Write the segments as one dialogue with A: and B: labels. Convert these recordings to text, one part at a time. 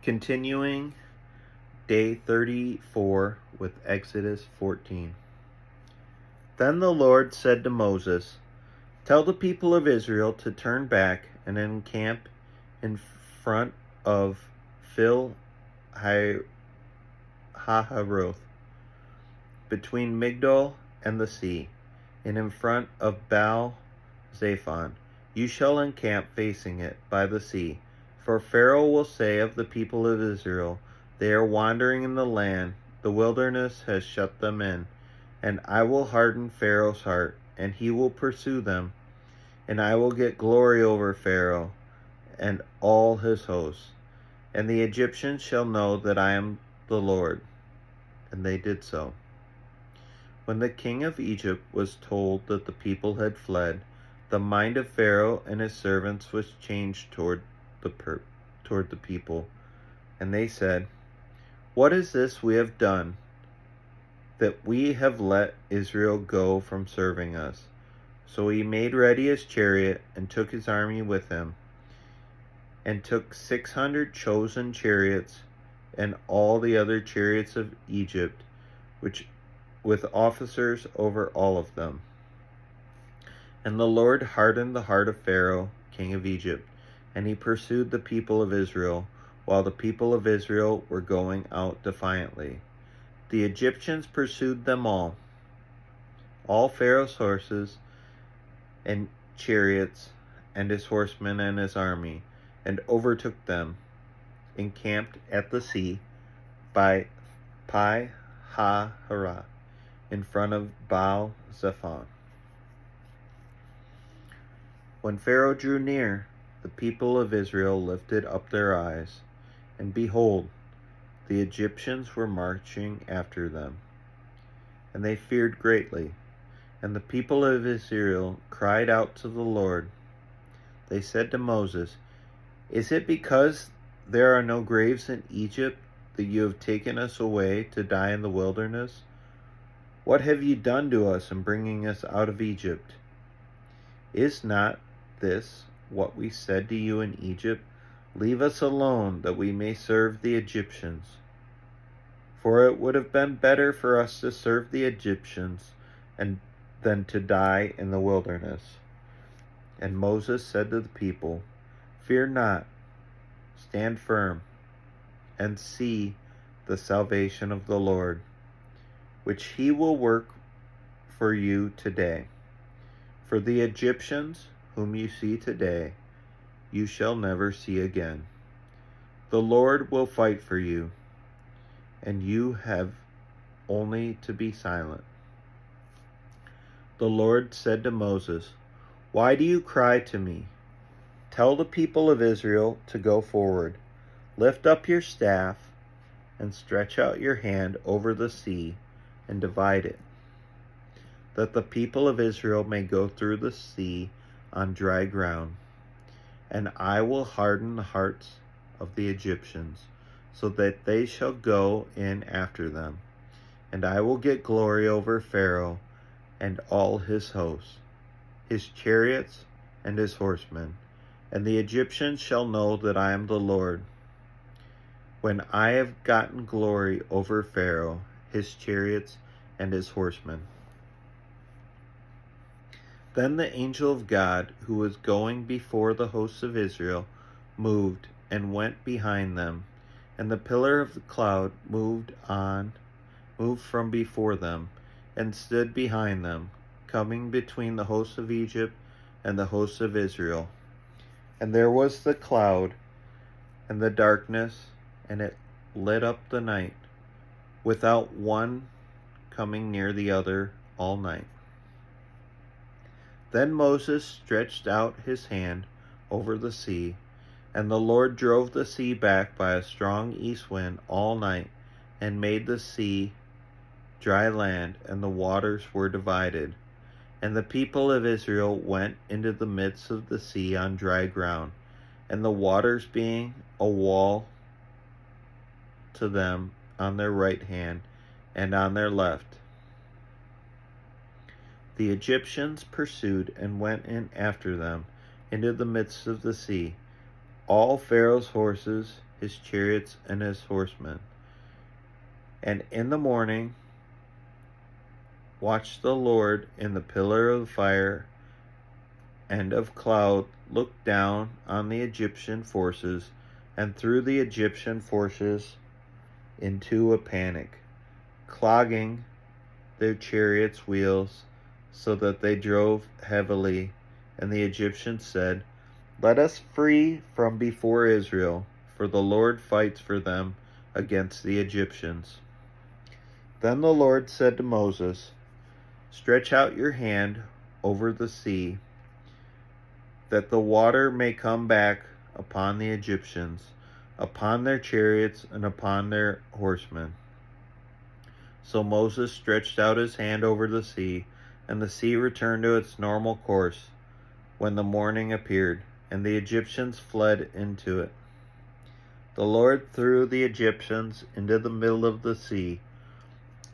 A: Continuing day 34 with Exodus 14. Then the Lord said to Moses, "Tell the people of Israel to turn back and encamp in front of Hahiroth, between Migdol and the sea, and in front of Baal Zephon. You shall encamp facing it by the sea. For Pharaoh will say of the people of Israel, they are wandering in the land, the wilderness has shut them in. And I will harden Pharaoh's heart, and he will pursue them. And I will get glory over Pharaoh and all his hosts. And the Egyptians shall know that I am the Lord." And they did so. When the king of Egypt was told that the people had fled, the mind of Pharaoh and his servants was changed toward the people. And they said, "What is this we have done, that we have let Israel go from serving us?" So he made ready his chariot and took his army with him, and took 600 chosen chariots and all the other chariots of Egypt, with officers over all of them. And the Lord hardened the heart of Pharaoh, king of Egypt, and he pursued the people of Israel, while the people of Israel were going out defiantly. The Egyptians pursued them all Pharaoh's horses and chariots, and his horsemen and his army, and overtook them, encamped at the sea by Pi-hahiroth, in front of Baal Zephon. When Pharaoh drew near, the people of Israel lifted up their eyes, and behold, the Egyptians were marching after them. And they feared greatly. And the people of Israel cried out to the Lord. They said to Moses, "Is it because there are no graves in Egypt that you have taken us away to die in the wilderness? What have you done to us in bringing us out of Egypt? Is not this what we said to you in Egypt? Leave us alone, that we may serve the Egyptians. For it would have been better for us to serve the Egyptians than to die in the wilderness." And Moses said to the people, "Fear not, stand firm, and see the salvation of the Lord, which he will work for you today. For the Egyptians whom you see today, you shall never see again. The Lord will fight for you, and you have only to be silent." The Lord said to Moses, "Why do you cry to me? Tell the people of Israel to go forward. Lift up your staff and stretch out your hand over the sea and divide it, that the people of Israel may go through the sea on dry ground. And I will harden the hearts of the Egyptians, so that they shall go in after them. And I will get glory over Pharaoh and all his hosts, his chariots and his horsemen. And the Egyptians shall know that I am the Lord, when I have gotten glory over Pharaoh, his chariots, and his horsemen." Then the angel of God, who was going before the hosts of Israel, moved and went behind them, and the pillar of the cloud moved from before them, and stood behind them, coming between the hosts of Egypt and the hosts of Israel. And there was the cloud and the darkness, and it lit up the night, without one coming near the other all night. Then Moses stretched out his hand over the sea, and the Lord drove the sea back by a strong east wind all night, and made the sea dry land, and the waters were divided. And the people of Israel went into the midst of the sea on dry ground, and the waters being a wall to them on their right hand and on their left. The Egyptians pursued and went in after them into the midst of the sea. all Pharaoh's horses, his chariots, and his horsemen. And in the morning watched the Lord in the pillar of fire and of cloud, looked down on the Egyptian forces, and threw the Egyptian forces into a panic, clogging their chariots' wheels, so that they drove heavily. And the Egyptians said, "Let us flee from before Israel, for the Lord fights for them against the Egyptians." Then the Lord said to Moses, "Stretch out your hand over the sea, that the water may come back upon the Egyptians, upon their chariots, and upon their horsemen." So Moses stretched out his hand over the sea, and the sea returned to its normal course when the morning appeared, and the Egyptians fled into it. The Lord threw the Egyptians into the middle of the sea.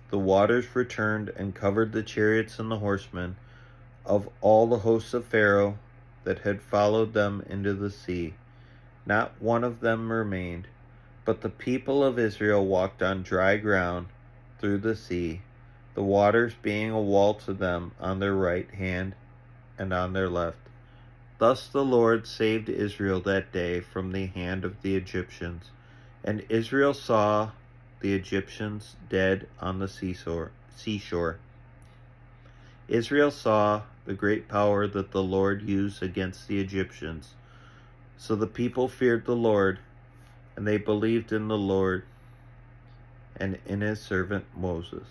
A: The waters returned and covered the chariots and the horsemen of all the hosts of Pharaoh that had followed them into the sea. Not one of them remained, but the people of Israel walked on dry ground through the sea, the waters being a wall to them on their right hand and on their left. Thus the Lord saved Israel that day from the hand of the Egyptians. And Israel saw the Egyptians dead on the seashore. Israel saw the great power that the Lord used against the Egyptians. So the people feared the Lord, and they believed in the Lord and in his servant Moses.